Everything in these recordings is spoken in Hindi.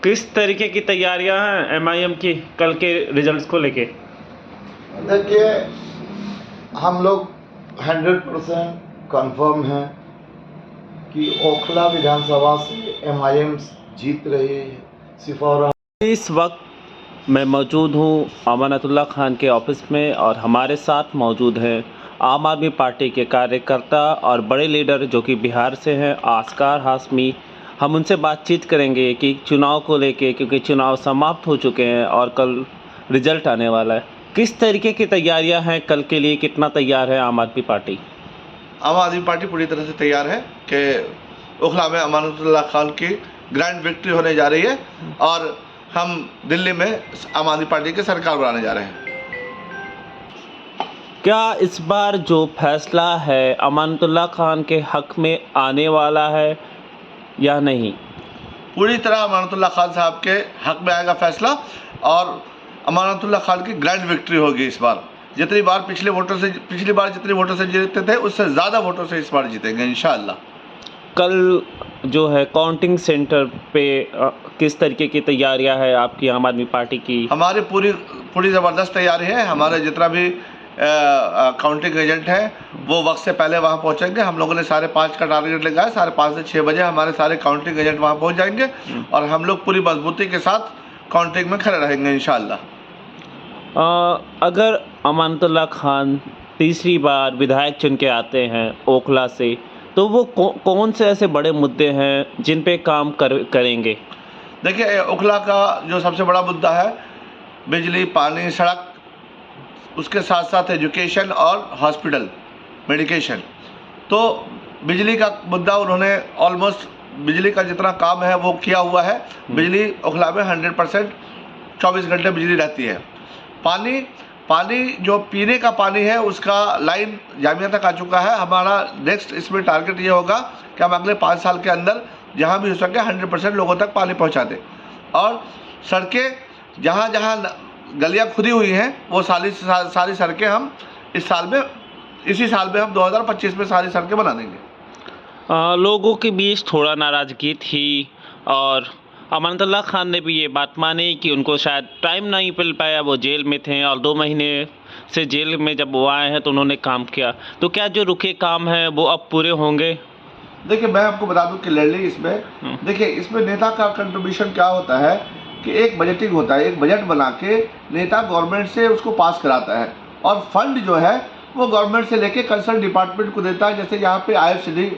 किस तरीके की तैयारियां हैं एमआईएम की कल के रिजल्ट्स को लेके? देखिए, हम लोग 100% कंफर्म हैं कि ओखला विधानसभा से एमआईएम जीत रही है। सिर्फ और इस वक्त मैं मौजूद हूँ अमानतुल्लाह खान के ऑफिस में और हमारे साथ मौजूद हैं आम आदमी पार्टी के कार्यकर्ता और बड़े लीडर जो कि बिहार से हैं, आस्कार हाशमी। हम उनसे बातचीत करेंगे कि चुनाव को लेके, क्योंकि चुनाव समाप्त हो चुके हैं और कल रिजल्ट आने वाला है। किस तरीके की तैयारियां हैं कल के लिए? कितना तैयार है आम आदमी पार्टी? आम आदमी पार्टी पूरी तरह से तैयार है कि ओखला में अमानतुल्लाह खान की ग्रैंड विक्ट्री होने जा रही है और हम दिल्ली में आम आदमी पार्टी की सरकार बनाने जा रहे हैं। क्या इस बार जो फैसला है अमानतुल्लाह खान के हक में आने वाला है या नहीं? पूरी तरह अमानतुल्लाह खान साहब के हक में आएगा फैसला और अमानतुल्लाह खान की ग्रैंड विक्ट्री होगी इस बार। जितनी बार पिछली बार जितने वोटों से जीते थे उससे ज़्यादा वोटों से इस बार जीतेंगे इंशाअल्लाह। कल जो है काउंटिंग सेंटर पे किस तरीके की तैयारियां है आपकी आम आदमी पार्टी की? हमारी पूरी ज़बरदस्त तैयारी है। हमारे जितना भी काउंटिंग एजेंट है वो वक्त से पहले वहाँ पहुँचेंगे। हम लोगों ने 5:30 का टारगेट लगाया। 5:30 से 6 बजे हमारे सारे काउंटिंग एजेंट वहाँ पहुँच जाएंगे और हम लोग पूरी मजबूती के साथ काउंटिंग में खड़े रहेंगे इंशाअल्लाह। अगर अमानतुल्लाह खान तीसरी बार विधायक चुन के आते हैं ओखला से, तो वो कौन से ऐसे बड़े मुद्दे हैं जिन पे काम करेंगे? देखिए, ओखला का जो सबसे बड़ा मुद्दा है बिजली, पानी, सड़क, उसके साथ साथ एजुकेशन और हॉस्पिटल मेडिकेशन। तो बिजली का मुद्दा उन्होंने ऑलमोस्ट बिजली का जितना काम है वो किया हुआ है। बिजली ओखला में 100% 24 घंटे बिजली रहती है। पानी जो पीने का पानी है उसका लाइन जामिया तक आ चुका है। हमारा नेक्स्ट इसमें टारगेट ये होगा कि हम अगले 5 साल के अंदर जहाँ भी हो सके 100% लोगों तक पानी पहुँचा दें। और सड़कें जहाँ जहाँ गलियाँ खुदी हुई हैं वो सारी सड़कें हम इसी साल में हम 2025 में सारी सड़कें बना देंगे। लोगों के बीच थोड़ा नाराज़गी थी और अमानतुल्लाह खान ने भी ये बात मानी कि उनको शायद टाइम नहीं मिल पाया, वो जेल में थे और 2 महीने से जेल में जब वो आए हैं तो उन्होंने काम किया। तो क्या जो रुके काम हैं वो अब पूरे होंगे? देखिए, मैं आपको बता दूं क्लियरली इसमें देखिए इसमें नेता का कंट्रीब्यूशन क्या होता है कि एक बजटिंग होता है। एक बजट बना के नेता गवर्नमेंट से उसको पास कराता है और फंड जो है वो गवर्नमेंट से लेके कंसर्न डिपार्टमेंट को देता है। जैसे यहाँ पे IFCD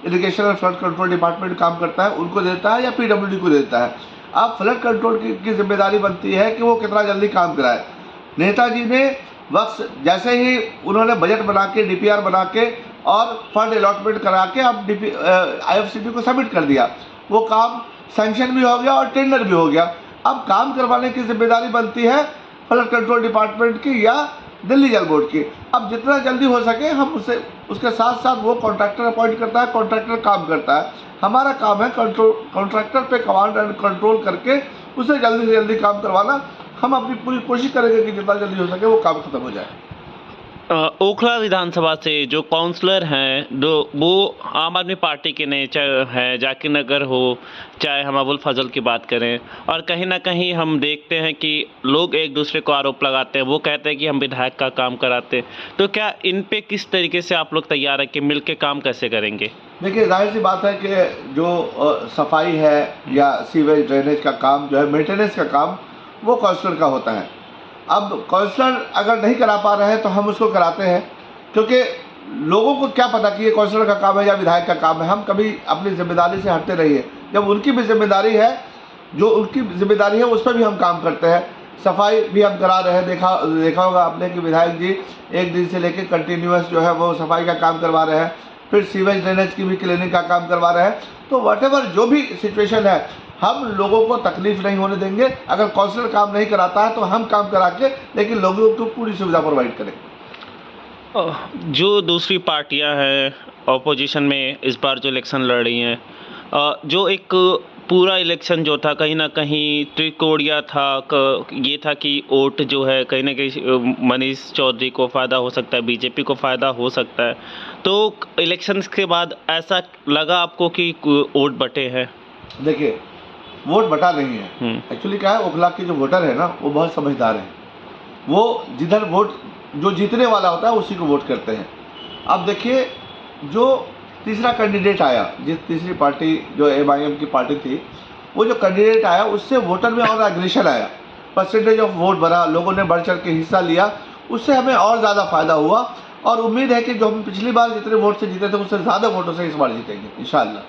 इरिगेशन और फ्लड कंट्रोल डिपार्टमेंट काम करता है, उनको देता है या PWD को देता है। अब फ्लड कंट्रोल की जिम्मेदारी बनती है कि वो कितना जल्दी काम कराए। नेताजी ने वक्त जैसे ही उन्होंने बजट बना के DPR बना के और फंड अलॉटमेंट करा के अब IFCD को सबमिट कर दिया। वो काम सैंक्शन भी हो गया और टेंडर भी हो गया। अब काम करवाने की जिम्मेदारी बनती है फ्लड कंट्रोल डिपार्टमेंट की या दिल्ली जल बोर्ड की। अब जितना जल्दी हो सके हम उसके साथ साथ वो कॉन्ट्रैक्टर अपॉइंट करता है, कॉन्ट्रैक्टर काम करता है। हमारा काम है कॉन्ट्रैक्टर पे कमांड एंड कंट्रोल करके उसे जल्दी से जल्दी काम करवाना। हम अपनी पूरी कोशिश करेंगे कि जितना जल्दी हो सके वो काम खत्म हो जाए। ओखला विधानसभा से जो काउंसलर हैं वो आम आदमी पार्टी के नेचर हैं, जाकिर नगर हो चाहे हम अबुल फजल की बात करें, और कहीं ना कहीं हम देखते हैं कि लोग एक दूसरे को आरोप लगाते हैं। वो कहते हैं कि हम विधायक का काम कराते हैं। तो क्या इन पे किस तरीके से आप लोग तैयार हैं कि मिल के काम कैसे करेंगे? देखिए, जाहिर सी बात है कि जो सफाई है या सीवेज ड्रेनेज का काम जो है, मेंटेनेंस का काम वो काउंसलर का होता है। अब काउंसलर अगर नहीं करा पा रहे हैं तो हम उसको कराते हैं, क्योंकि लोगों को क्या पता कि ये काउंसलर का काम है या विधायक का काम है। हम कभी अपनी जिम्मेदारी से हटते रहिए। जब उनकी भी जिम्मेदारी है, जो उनकी जिम्मेदारी है उस पर भी हम काम करते हैं। सफाई भी हम करा रहे हैं। देखा होगा आपने कि विधायक जी 1 दिन से लेकर कंटिन्यूअस जो है वो सफाई का काम करवा रहे हैं। फिर सीवेज ड्रेनेज की भी क्लीनिंग का काम करवा रहे हैं। तो व्हाटएवर जो भी सिचुएशन है, हम लोगों को तकलीफ नहीं होने देंगे। अगर काउंसलर काम नहीं कराता है तो हम काम करा के लेकिन लोगों को पूरी सुविधा प्रोवाइड करेंगे। जो दूसरी पार्टियां हैं ऑपोजिशन में इस बार जो इलेक्शन लड़ रही हैं, जो एक पूरा इलेक्शन जो था कहीं ना कहीं त्रिकोणीय था। ये था कि वोट जो है कहीं ना कहीं मनीष चौधरी को फ़ायदा हो सकता है, बीजेपी को फ़ायदा हो सकता है। तो इलेक्शंस के बाद ऐसा लगा आपको कि वोट बटे हैं? देखिए, वोट बटा नहीं है। एक्चुअली क्या है, ओखला के जो वोटर है ना वो बहुत समझदार है, वो जिधर वोट जो जीतने वाला होता है उसी को वोट करते हैं। अब देखिए, जो तीसरा कैंडिडेट आया, जिस तीसरी पार्टी जो MIM की पार्टी थी, वो जो कैंडिडेट आया उससे वोटर में और एग्रेशन आया, परसेंटेज ऑफ वोट बढ़ा, लोगों ने बढ़ चढ़ के हिस्सा लिया, उससे हमें और ज़्यादा फायदा हुआ। और उम्मीद है कि जो हम पिछली बार जितने वोट से जीते थे उससे ज़्यादा वोटों से इस बार जीतेंगे इंशाअल्लाह।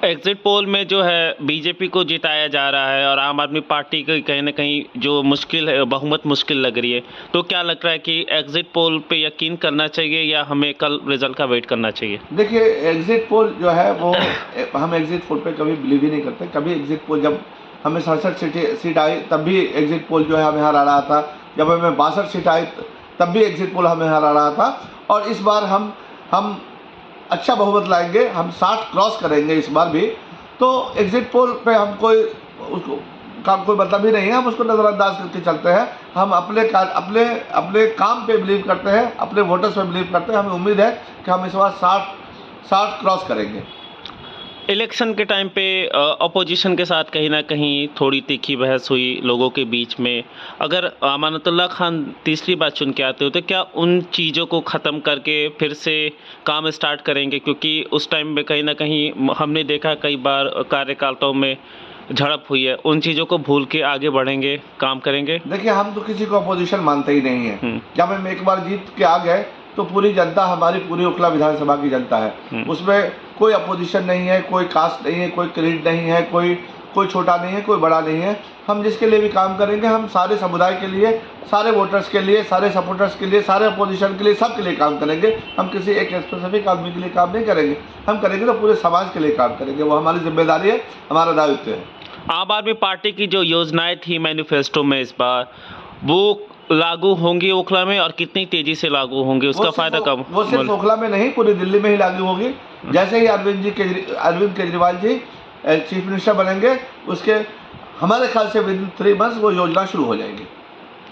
एग्जिट पोल में जो है बीजेपी को जिताया जा रहा है और आम आदमी पार्टी की कहीं ना कहीं जो मुश्किल है, बहुमत मुश्किल लग रही है, तो क्या लग रहा है कि एग्जिट पोल पे यकीन करना चाहिए या हमें कल रिजल्ट का वेट करना चाहिए? देखिए, एग्जिट पोल जो है वो हम एग्जिट पोल पे कभी बिलीव ही नहीं करते। कभी एग्जिट पोल, जब हमें 67 सीट आई तब भी एग्जिट पोल जो है हमें हरा रहा था, जब हमें 62 सीट आई तब भी एग्जिट पोल हमें हरा रहा था। और इस बार हम अच्छा बहुमत लाएंगे, हम 60 क्रॉस करेंगे इस बार भी। तो एग्जिट पोल पे हम उसको का कोई मतलब ही नहीं है, हम उसको नज़रअंदाज करके चलते हैं। हम अपने काम पे बिलीव करते हैं, अपने वोटर्स पे बिलीव करते हैं। हमें उम्मीद है कि हम इस बार 60 क्रॉस करेंगे। इलेक्शन के टाइम पे अपोजिशन के साथ कहीं ना कहीं थोड़ी तीखी बहस हुई लोगों के बीच में। अगर अमानतुल्लाह खान तीसरी बार चुन के आते हो तो क्या उन चीज़ों को ख़त्म करके फिर से काम स्टार्ट करेंगे? क्योंकि उस टाइम में कहीं ना कहीं हमने देखा कई बार कार्यकर्ताओं में झड़प हुई है, उन चीज़ों को भूल के आगे बढ़ेंगे, काम करेंगे? देखिए, हम तो किसी को अपोजिशन मानते ही नहीं है। जब हम एक बार जीत के आ गए तो पूरी जनता, हमारी पूरी ओखला विधानसभा की जनता है, उसमें कोई अपोजिशन नहीं है, कोई कास्ट नहीं है, कोई क्रीड नहीं है, कोई छोटा नहीं है, कोई बड़ा नहीं है। हम जिसके लिए भी काम करेंगे, हम सारे समुदाय के लिए, सारे वोटर्स के लिए, सारे सपोर्टर्स के लिए, सारे अपोजिशन के लिए, सबके लिए काम करेंगे। हम किसी एक स्पेसिफिक आदमी के लिए काम नहीं करेंगे, हम करेंगे तो पूरे समाज के लिए काम करेंगे। वो हमारी जिम्मेदारी है, हमारा दायित्व है। आम आदमी पार्टी की जो योजनाएं थी मैनिफेस्टो में इस बार, वो लागू होंगी ओखला में और कितनी तेजी से लागू होंगी, उसका फायदा कब? वो सिर्फ ओखला में नहीं, पूरी दिल्ली में ही लागू होगी। जैसे ही अरविंद केजरीवाल जी चीफ मिनिस्टर बनेंगे, उसके हमारे ख्याल से विद इन 3 मंथ्स वो योजना शुरू हो जाएगी।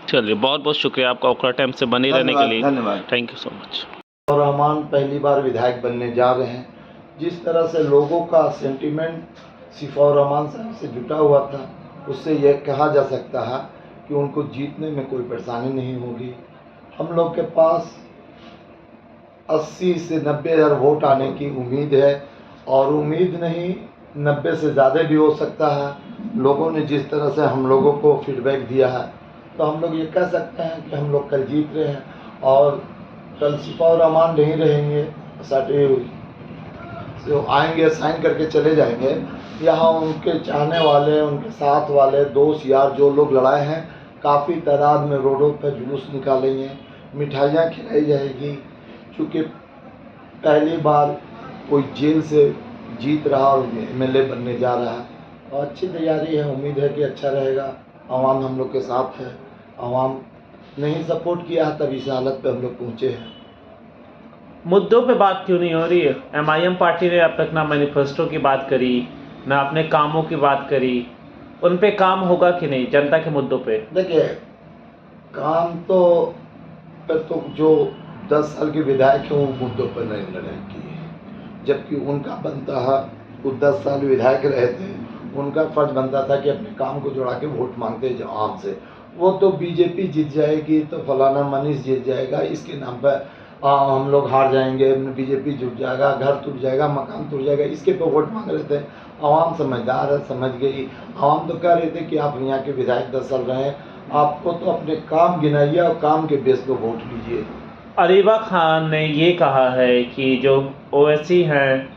चलिए, बहुत बहुत शुक्रिया आपका ओखला टाइम से बने रहने के लिए। धन्यवाद। Thank you so much. और रहमान पहली बार विधायक बनने जा रहे हैं। जिस तरह से लोगों का सेंटीमेंट सिफाउर रहमान साहब से जुटा हुआ था, उससे यह कहा जा सकता है कि उनको जीतने में कोई परेशानी नहीं होगी। हम लोग के पास 80 से 90 हज़ार वोट आने की उम्मीद है, और उम्मीद नहीं, 90 से ज़्यादा भी हो सकता है। लोगों ने जिस तरह से हम लोगों को फीडबैक दिया है, तो हम लोग ये कह सकते हैं कि हम लोग कल जीत रहे हैं। और कल सिफाउर रहमान नहीं रहेंगे, तो आएंगे, साइन करके चले जाएंगे। यहाँ उनके चाहने वाले, उनके साथ वाले, दोस्त यार जो लोग लड़ाए हैं, काफ़ी तादाद में रोडों पर जुलूस निकालेंगे, मिठाइयाँ खिलाई जाएगी। क्योंकि पहली बार कोई जेल से जीत रहा और MLA बनने जा रहा है, और अच्छी तैयारी है। उम्मीद है कि अच्छा रहेगा। आवाम हम लोग के साथ है, आवाम नहीं सपोर्ट किया है तब इस हालत पे हम लोग पहुँचे हैं। मुद्दों पे बात क्यों नहीं हो रही है? MIM पार्टी ने अब तक ना मैनिफेस्टो की बात करी, ना अपने कामों की बात करी। उन पे काम होगा कि नहीं जनता के मुद्दों पे? देखिए, काम तो जो 10 साल के विधायक हैं वो मुद्दों पर नहीं लड़ेंगे, जबकि उनका बनता है, वो 10 साल विधायक रहे थे, उनका फर्ज बनता था कि अपने काम को जुड़ा के वोट मांगते आम से। वो तो बीजेपी जीत जाएगी तो फलाना मनीष जीत जाएगा, इसके नाम पर हम लोग हार जाएंगे, बीजेपी जुट जाएगा, घर टूट जाएगा, मकान टूट जाएगा, इसके पे वोट मांग रहे थे। आवाम समझदार है, समझ गई। आवाम तो कह रहे थे कि आप यहाँ के विधायक 10 साल रहे हैं, आपको तो अपने काम गिनाइए और काम के बेस पर वोट लीजिए। अरीबा खान ने ये कहा है कि जो OSC हैं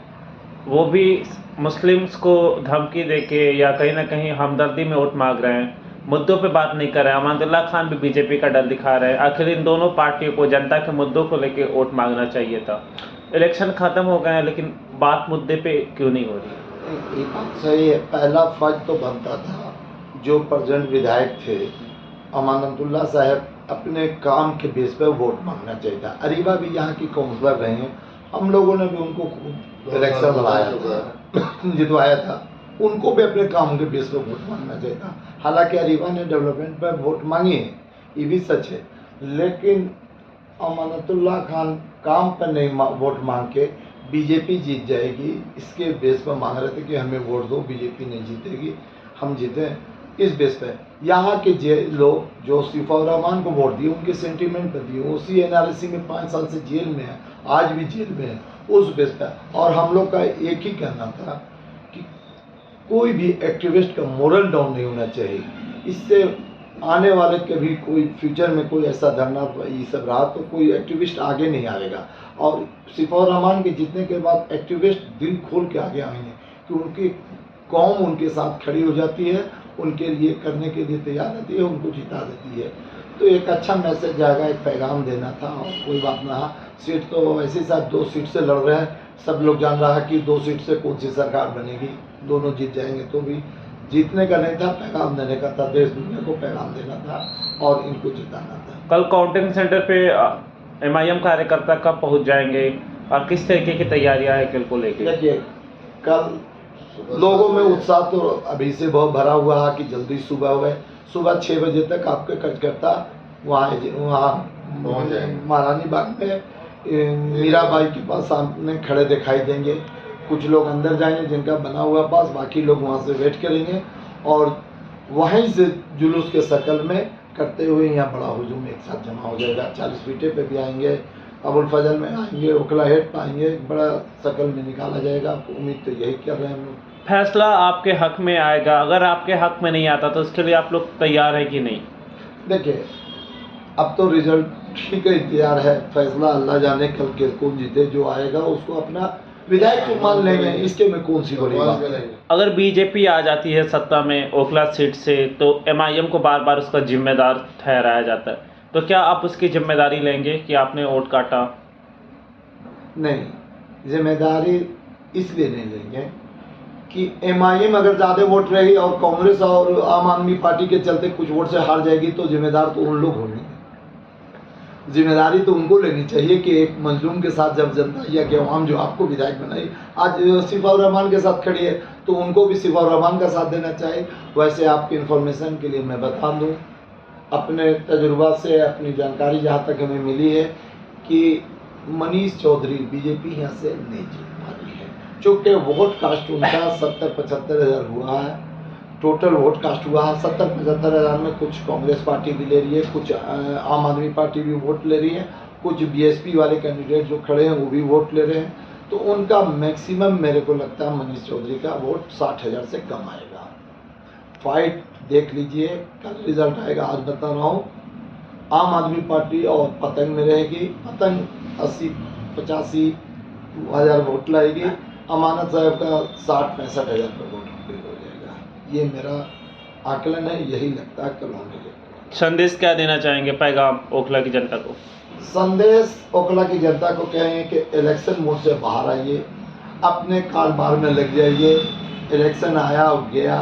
वो भी मुस्लिम्स को धमकी देके या कहीं ना कहीं हमदर्दी में वोट मांग रहे हैं, मुद्दों पे बात नहीं कर रहे हैं। अमानतुल्लाह खान भी बीजेपी का डर दिखा रहे हैं। आखिर इन दोनों पार्टियों को जनता के मुद्दों को लेके वोट मांगना चाहिए था। इलेक्शन ख़त्म हो गए हैं, लेकिन बात मुद्दे पे क्यों नहीं हो रही? ये बात सही है। पहला फर्ज तो बनता था जो प्रेजेंट विधायक थे अमानतुल्लाह साहब, अपने काम के बेस पर वोट मांगना चाहिए था। अरीबा भी यहाँ की काउंसलर रहे हैं, हम लोगों ने भी उनको इलेक्शन लड़ाया था, जितवाया था। उनको भी अपने काम के बेस पर वोट मांगना चाहिए था। हालांकि अरीबा ने डेवलपमेंट पर वोट मांगी है, ये भी सच है, लेकिन अमानतुल्लाह खान काम पर नहीं वोट मांग के बीजेपी जीत जाएगी, इसके बेस पर मांग रहे थे कि हमें वोट दो, बीजेपी नहीं जीतेगी, हम जीते। इस बेस पे यहाँ के लोग जो सिफाउर रहमान को वोट दिए, उनके सेंटीमेंट पर दिए, उसी एनआरसी में 5 साल से जेल में है, आज भी जेल में है, उस बेस पर। और हम लोग का एक ही कहना था कि कोई भी एक्टिविस्ट का मोरल डाउन नहीं होना चाहिए। इससे आने वाले कभी कोई फ्यूचर में कोई ऐसा धरना ये सब रहा तो कोई एक्टिविस्ट आगे नहीं आएगा। और सिफाउर रहमान के जीतने के बाद एक्टिविस्ट दिल खोल के आगे आएंगे कि उनकी कौम उनके साथ खड़ी हो जाती है, उनके लिए करने के लिए तैयार रहती है, उनको जिता देती है। तो एक अच्छा मैसेज जाएगा, एक पैगाम देना था। और कोई बात ना, सीट तो वैसे साथ 2 सीट से लड़ रहे हैं, सब लोग जान रहा है कि 2 सीट से कौन सी सरकार बनेगी, दोनों जीत जाएंगे। तो भी जीतने का नहीं था, पैगाम देने का था, देश दुनिया को पैगाम देना था और इनको जिताना था। कल काउंटिंग सेंटर पे एमआईएम कार्यकर्ता कब पहुंच जाएंगे और किस तरीके की तैयारियां हैं कल को लेकर? देखिए, कल लोगों में उत्साह तो अभी से बहुत भरा हुआ है कि जल्दी सुबह हुए। सुबह 6 बजे तक आपके कार्यकर्ता वहाँ महारानी बाग में मीराबाई के पास सामने खड़े दिखाई देंगे। कुछ लोग अंदर जाएंगे जिनका बना हुआ पास, बाकी लोग वहाँ से वेट करेंगे और वहीं से जुलूस के शक्ल में करते हुए यहाँ बड़ा हुजूम एक साथ जमा हो जाएगा। 40 फीटे पे भी आएंगे, अबुल फजल में आएंगे, ओखला हेड पर आएंगे, बड़ा शक्ल में निकाला जाएगा। उम्मीद तो यही कर रहे हैं हम लोग। फैसला आपके हक में आएगा, अगर आपके हक में नहीं आता तो उसके लिए आप लोग तैयार है कि नहीं? देखिए, अब तो रिजल्ट ठीक है, तैयार है। फैसला अल्लाह जाने कल के कौन जीते, जो आएगा उसको अपना विधायक को मान लेंगे, इसके में कौन सी बड़ी बात है। अगर बीजेपी आ जाती है सत्ता में ओखला सीट से तो एमआईएम को बार बार उसका जिम्मेदार ठहराया जाता है, तो क्या आप उसकी जिम्मेदारी लेंगे कि आपने वोट काटा? नहीं, जिम्मेदारी इसलिए नहीं लेंगे कि एमआईएम अगर ज़्यादा वोट रही और कांग्रेस और आम आदमी पार्टी के चलते कुछ वोट से हार जाएगी तो जिम्मेदार तो उन लोग होंगे। जिम्मेदारी तो उनको लेनी चाहिए कि एक मजलूम के साथ जब जनता या कि अवाम जो आपको विधायक बनाई आज सिफाउर रहमान के साथ खड़ी है तो उनको भी सिफाउर रहमान का साथ देना चाहिए। वैसे आपकी इन्फॉर्मेशन के लिए मैं बता दूं, अपने तजुर्बा से अपनी जानकारी जहाँ तक हमें मिली है कि मनीष चौधरी बीजेपी यहाँ से नहीं जीत पा रही है, चूँकि वोट कास्ट उनका 70-75 हज़ार हुआ है। टोटल वोट कास्ट हुआ है 70-75 हज़ार में कुछ कांग्रेस पार्टी भी ले रही है, कुछ आम आदमी पार्टी भी वोट ले रही है, कुछ बीएसपी वाले कैंडिडेट जो खड़े हैं वो भी वोट ले रहे हैं। तो उनका मैक्सिमम मेरे को लगता है मनीष चौधरी का वोट 60,000 से कम आएगा। फाइट देख लीजिए, कल रिजल्ट आएगा। आज बता रहा हूँ, आम आदमी पार्टी और पतंग में रहेगी। पतंग 80-85 हज़ार वोट लाएगी, अमानत साहब का 60-65 हज़ार पर वोट हो जाएगा। ये मेरा आकलन है, यही लगता है कल होने के। संदेश क्या देना चाहेंगे, पैगाम ओखला की जनता को? संदेश ओखला की जनता को कहेंगे कि इलेक्शन मोड से बाहर आइए, अपने कारोबार में लग जाइए। इलेक्शन आया और गया,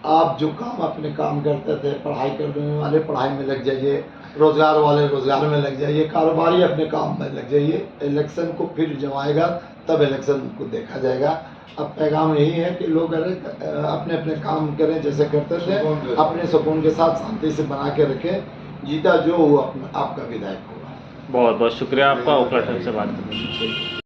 आप जो काम अपने काम करते थे, पढ़ाई करने वाले पढ़ाई में लग जाइए, रोज़गार वाले रोज़गार में लग जाइए, कारोबारी अपने काम में लग जाइए। इलेक्शन को फिर जब आएगा तब इलेक्शन को देखा जाएगा। अब पैगाम यही है कि लोग अपने अपने काम करें जैसे करते थे, अपने सुकून के साथ शांति से बना के रखें। जीता जो वो आपका विधायक होगा। बहुत बहुत शुक्रिया आपका ओखला टाइम से बात करने के लिए।